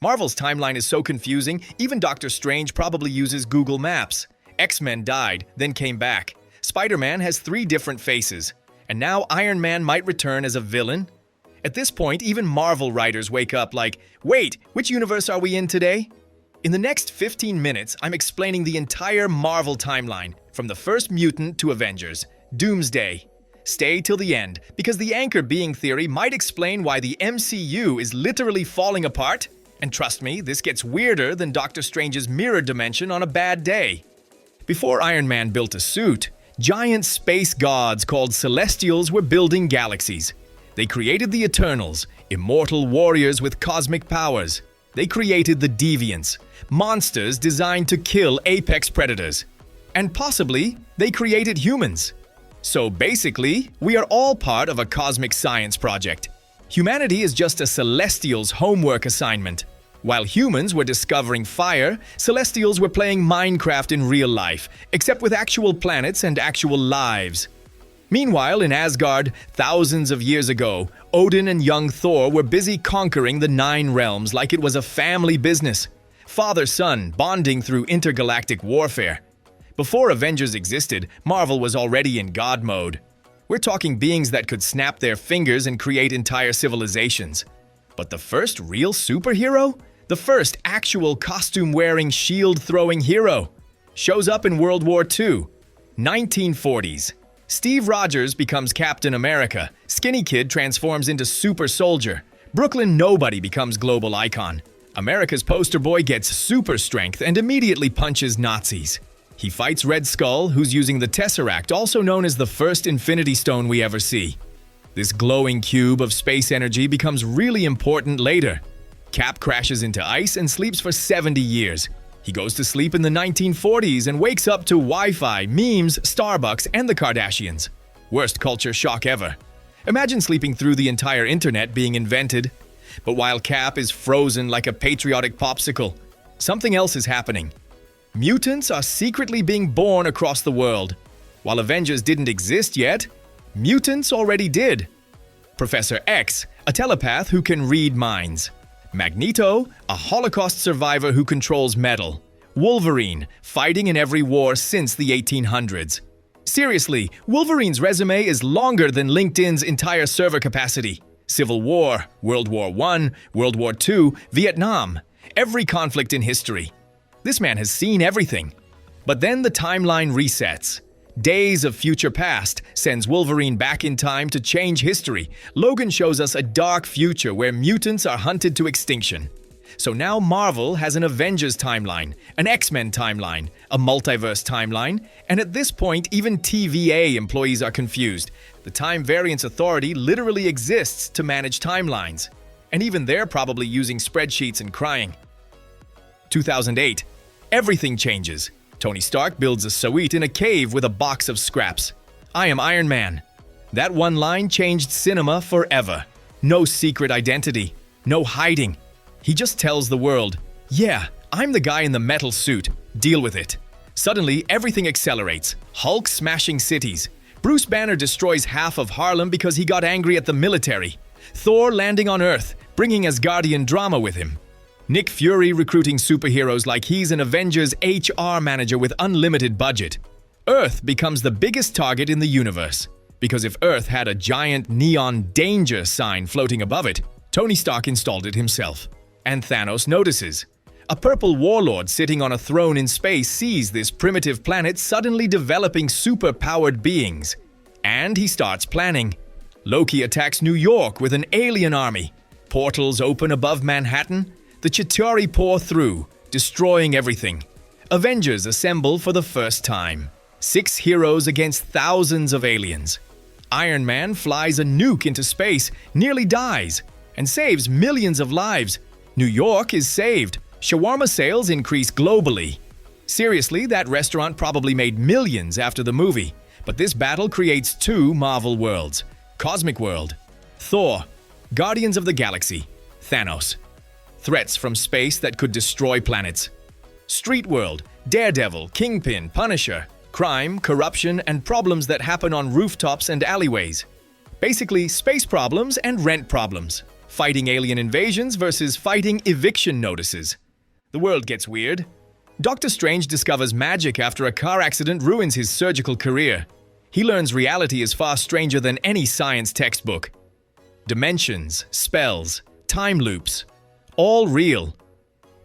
Marvel's timeline is so confusing, even Doctor Strange probably uses Google Maps. X-Men died, then came back. Spider-Man has 3 different faces. And now Iron Man might return as a villain? At this point, even Marvel writers wake up like, wait, which universe are we in today? In the next 15 minutes, I'm explaining the entire Marvel timeline, from the first mutant to Avengers, Doomsday. Stay till the end, because the anchor being theory might explain why the MCU is literally falling apart. And trust me, this gets weirder than Doctor Strange's mirror dimension on a bad day. Before Iron Man built a suit, giant space gods called Celestials were building galaxies. They created the Eternals, immortal warriors with cosmic powers. They created the Deviants, monsters designed to kill apex predators. And possibly, they created humans. So basically, we are all part of a cosmic science project. Humanity is just a Celestial's homework assignment. While humans were discovering fire, Celestials were playing Minecraft in real life, except with actual planets and actual lives. Meanwhile, in Asgard, thousands of years ago, Odin and young Thor were busy conquering the 9 realms like it was a family business. Father-son bonding through intergalactic warfare. Before Avengers existed, Marvel was already in God mode. We're talking beings that could snap their fingers and create entire civilizations. But the first real superhero? The first actual costume-wearing, shield-throwing hero shows up in World War II. 1940s. Steve Rogers becomes Captain America. Skinny Kid transforms into Super Soldier. Brooklyn Nobody becomes global icon. America's poster boy gets super strength and immediately punches Nazis. He fights Red Skull, who's using the Tesseract, also known as the first Infinity Stone we ever see. This glowing cube of space energy becomes really important later. Cap crashes into ice and sleeps for 70 years. He goes to sleep in the 1940s and wakes up to Wi-Fi, memes, Starbucks, and the Kardashians. Worst culture shock ever. Imagine sleeping through the entire internet being invented. But while Cap is frozen like a patriotic popsicle, something else is happening. Mutants are secretly being born across the world. While Avengers didn't exist yet, mutants already did. Professor X, a telepath who can read minds. Magneto, a Holocaust survivor who controls metal. Wolverine, fighting in every war since the 1800s. Seriously, Wolverine's resume is longer than LinkedIn's entire server capacity. Civil War, World War I, World War II, Vietnam. Every conflict in history. This man has seen everything. But then the timeline resets. Days of Future Past sends Wolverine back in time to change history. Logan shows us a dark future where mutants are hunted to extinction. So now Marvel has an Avengers timeline, an X-Men timeline, a Multiverse timeline, and at this point even TVA employees are confused. The Time Variance Authority literally exists to manage timelines. And even they're probably using spreadsheets and crying. 2008. Everything changes. Tony Stark builds a suite in a cave with a box of scraps. I am Iron Man. That one line changed cinema forever. No secret identity. No hiding. He just tells the world, yeah, I'm the guy in the metal suit. Deal with it. Suddenly, everything accelerates. Hulk smashing cities. Bruce Banner destroys half of Harlem because he got angry at the military. Thor landing on Earth, bringing Asgardian drama with him. Nick Fury recruiting superheroes like he's an Avengers HR manager with unlimited budget. Earth becomes the biggest target in the universe. Because if Earth had a giant neon danger sign floating above it, Tony Stark installed it himself. And Thanos notices. A purple warlord sitting on a throne in space sees this primitive planet suddenly developing super-powered beings. And he starts planning. Loki attacks New York with an alien army. Portals open above Manhattan. The Chitauri pour through, destroying everything. Avengers assemble for the first time. 6 heroes against thousands of aliens. Iron Man flies a nuke into space, nearly dies, and saves millions of lives. New York is saved. Shawarma sales increase globally. Seriously, that restaurant probably made millions after the movie. But this battle creates 2 Marvel worlds. Cosmic World. Thor. Guardians of the Galaxy. Thanos. Threats from space that could destroy planets. Street World, Daredevil, Kingpin, Punisher, crime, corruption, and problems that happen on rooftops and alleyways. Basically, space problems and rent problems. Fighting alien invasions versus fighting eviction notices. The world gets weird. Doctor Strange discovers magic after a car accident ruins his surgical career. He learns reality is far stranger than any science textbook. Dimensions, spells, time loops, all real.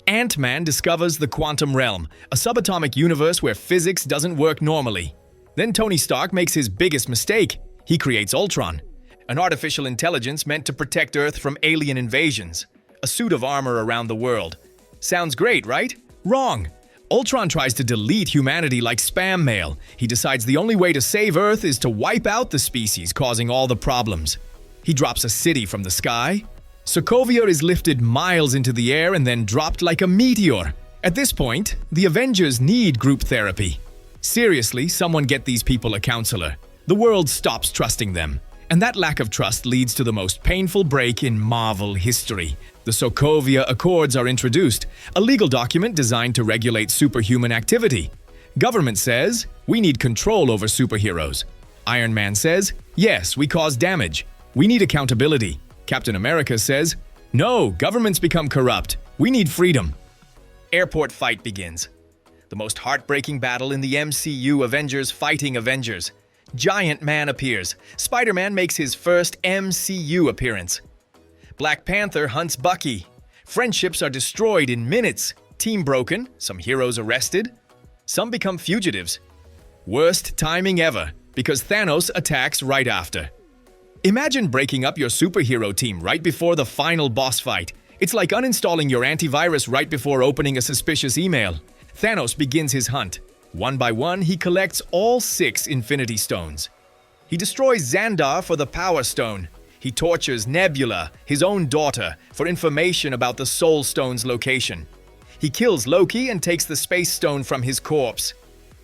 Ant-Man discovers the quantum realm, a subatomic universe where physics doesn't work normally. Then Tony Stark makes his biggest mistake. He creates Ultron, an artificial intelligence meant to protect Earth from alien invasions. A suit of armor around the world. Sounds great, right? Wrong. Ultron tries to delete humanity like spam mail. He decides the only way to save Earth is to wipe out the species causing all the problems. He drops a city from the sky. Sokovia is lifted miles into the air and then dropped like a meteor. At this point, the Avengers need group therapy. Seriously, someone get these people a counselor. The world stops trusting them. And that lack of trust leads to the most painful break in Marvel history. The Sokovia Accords are introduced, a legal document designed to regulate superhuman activity. Government says, we need control over superheroes. Iron Man says, yes, we cause damage. We need accountability. Captain America says, no, governments become corrupt. We need freedom. Airport fight begins. The most heartbreaking battle in the MCU, Avengers fighting Avengers. Giant Man appears. Spider-Man makes his first MCU appearance. Black Panther hunts Bucky. Friendships are destroyed in minutes. Team broken, some heroes arrested. Some become fugitives. Worst timing ever, because Thanos attacks right after. Imagine breaking up your superhero team right before the final boss fight. It's like uninstalling your antivirus right before opening a suspicious email. Thanos begins his hunt. One by one, he collects all 6 Infinity Stones. He destroys Xandar for the Power Stone. He tortures Nebula, his own daughter, for information about the Soul Stone's location. He kills Loki and takes the Space Stone from his corpse.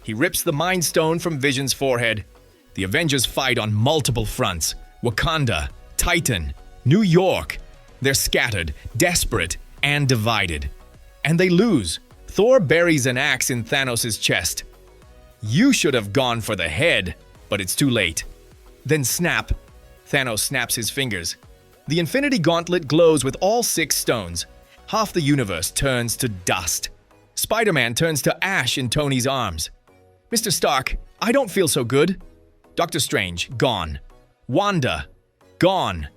He rips the Mind Stone from Vision's forehead. The Avengers fight on multiple fronts. Wakanda, Titan, New York. They're scattered, desperate, and divided. And they lose. Thor buries an axe in Thanos' chest. You should have gone for the head, but it's too late. Then snap. Thanos snaps his fingers. The Infinity Gauntlet glows with all 6 stones. Half the universe turns to dust. Spider-Man turns to ash in Tony's arms. Mr. Stark, I don't feel so good. Doctor Strange, gone. Wanda, gone.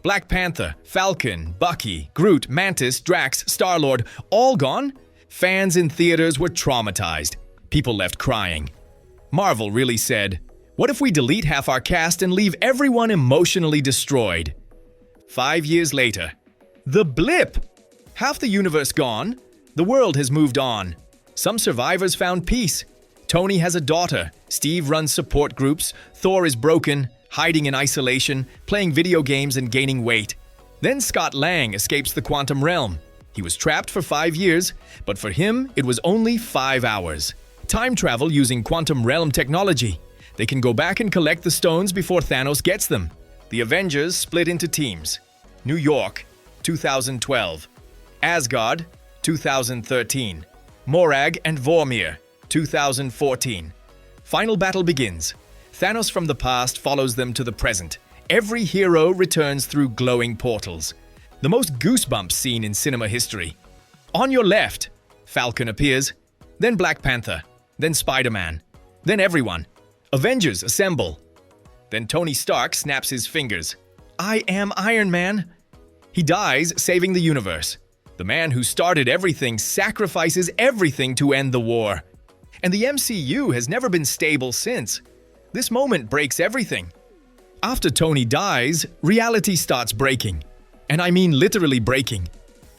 Black Panther, Falcon, Bucky, Groot, Mantis, Drax, Star-Lord, all gone? Fans in theaters were traumatized. People left crying. Marvel really said, what if we delete half our cast and leave everyone emotionally destroyed? 5 years later. The blip! Half the universe gone. The world has moved on. Some survivors found peace. Tony has a daughter. Steve runs support groups. Thor is broken, hiding in isolation, playing video games and gaining weight. Then Scott Lang escapes the quantum realm. He was trapped for 5 years, but for him, it was only 5 hours. Time travel using quantum realm technology. They can go back and collect the stones before Thanos gets them. The Avengers split into teams. New York, 2012. Asgard, 2013. Morag and Vormir, 2014. Final battle begins. Thanos from the past follows them to the present. Every hero returns through glowing portals. The most goosebumps scene in cinema history. On your left, Falcon appears, then Black Panther, then Spider-Man, then everyone. Avengers assemble. Then Tony Stark snaps his fingers. I am Iron Man. He dies, saving the universe. The man who started everything sacrifices everything to end the war. And the MCU has never been stable since. This moment breaks everything. After Tony dies, reality starts breaking. And I mean literally breaking.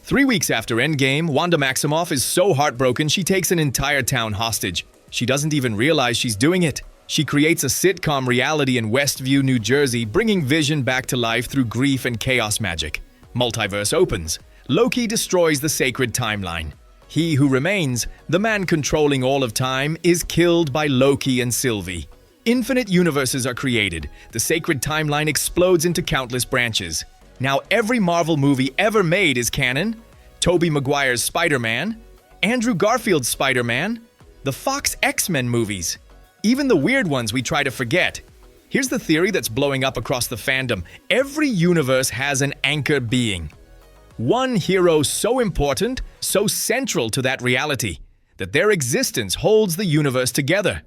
3 weeks after Endgame, Wanda Maximoff is so heartbroken she takes an entire town hostage. She doesn't even realize she's doing it. She creates a sitcom reality in Westview, New Jersey, bringing Vision back to life through grief and chaos magic. Multiverse opens. Loki destroys the sacred timeline. He who remains, the man controlling all of time, is killed by Loki and Sylvie. Infinite universes are created. The sacred timeline explodes into countless branches. Now every Marvel movie ever made is canon. Tobey Maguire's Spider-Man, Andrew Garfield's Spider-Man, the Fox X-Men movies, even the weird ones we try to forget. Here's the theory that's blowing up across the fandom. Every universe has an anchor being. One hero so important, so central to that reality, that their existence holds the universe together.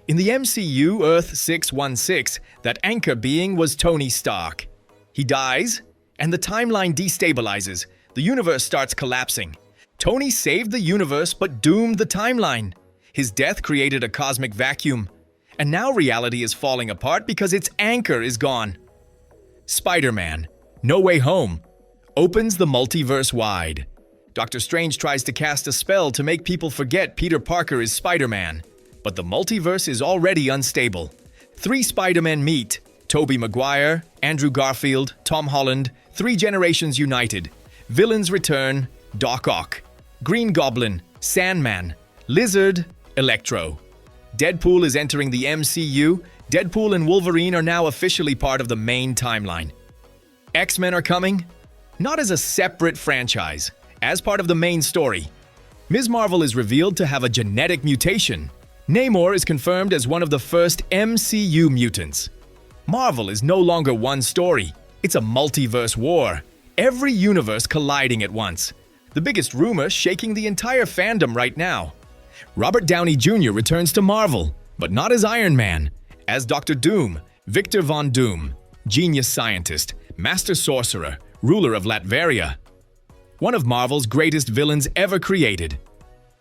In the MCU Earth 616, that anchor being was Tony Stark. He dies, and the timeline destabilizes. The universe starts collapsing. Tony saved the universe but doomed the timeline. His death created a cosmic vacuum. And now reality is falling apart because its anchor is gone. Spider-Man, No Way Home, opens the multiverse wide. Doctor Strange tries to cast a spell to make people forget Peter Parker is Spider-Man. But the multiverse is already unstable. 3 Spider-Men meet: Tobey Maguire, Andrew Garfield, Tom Holland, 3 generations united. Villains return: Doc Ock, Green Goblin, Sandman, Lizard, Electro. Deadpool is entering the MCU. Deadpool and Wolverine are now officially part of the main timeline. X-Men are coming, not as a separate franchise, as part of the main story. Ms. Marvel is revealed to have a genetic mutation. Namor is confirmed as one of the first MCU mutants. Marvel is no longer one story. It's a multiverse war. Every universe colliding at once. The biggest rumor shaking the entire fandom right now. Robert Downey Jr. returns to Marvel, but not as Iron Man, as Dr. Doom, Victor Von Doom, genius scientist, master sorcerer, ruler of Latveria. One of Marvel's greatest villains ever created.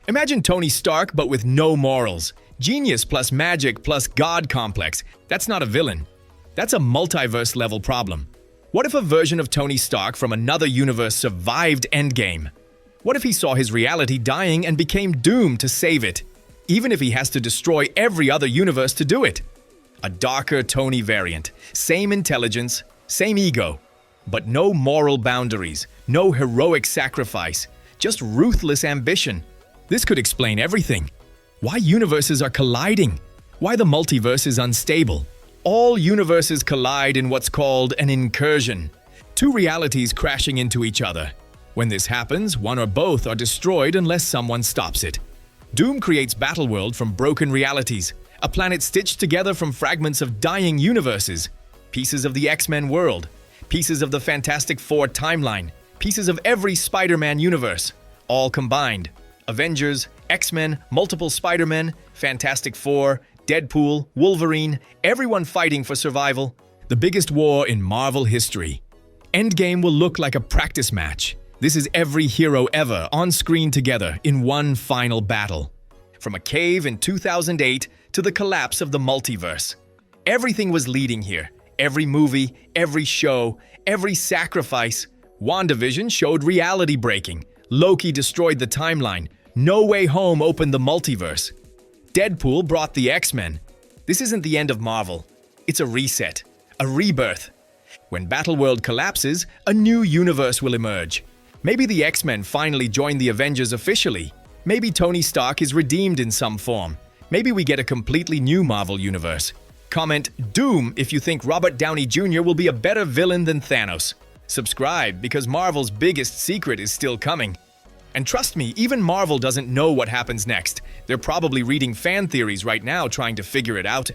Imagine Tony Stark but with no morals. Genius plus magic plus god complex. That's not a villain. That's a multiverse-level problem. What if a version of Tony Stark from another universe survived Endgame? What if he saw his reality dying and became doomed to save it, even if he has to destroy every other universe to do it? A darker Tony variant, same intelligence, same ego, but no moral boundaries, no heroic sacrifice, just ruthless ambition. This could explain everything. Why universes are colliding, why the multiverse is unstable. All universes collide in what's called an incursion, 2 realities crashing into each other. When this happens, one or both are destroyed unless someone stops it. Doom creates Battleworld from broken realities, a planet stitched together from fragments of dying universes, pieces of the X-Men world, pieces of the Fantastic Four timeline, pieces of every Spider-Man universe, all combined. Avengers, X-Men, multiple Spider-Men, Fantastic Four, Deadpool, Wolverine, everyone fighting for survival. The biggest war in Marvel history. Endgame will look like a practice match. This is every hero ever on screen together in one final battle. From a cave in 2008 to the collapse of the multiverse. Everything was leading here. Every movie, every show, every sacrifice. WandaVision showed reality breaking. Loki destroyed the timeline. No Way Home opened the multiverse. Deadpool brought the X-Men. This isn't the end of Marvel. It's a reset, a rebirth. When Battleworld collapses, a new universe will emerge. Maybe the X-Men finally join the Avengers officially. Maybe Tony Stark is redeemed in some form. Maybe we get a completely new Marvel universe. Comment Doom if you think Robert Downey Jr. will be a better villain than Thanos. Subscribe because Marvel's biggest secret is still coming. And trust me, even Marvel doesn't know what happens next. They're probably reading fan theories right now trying to figure it out.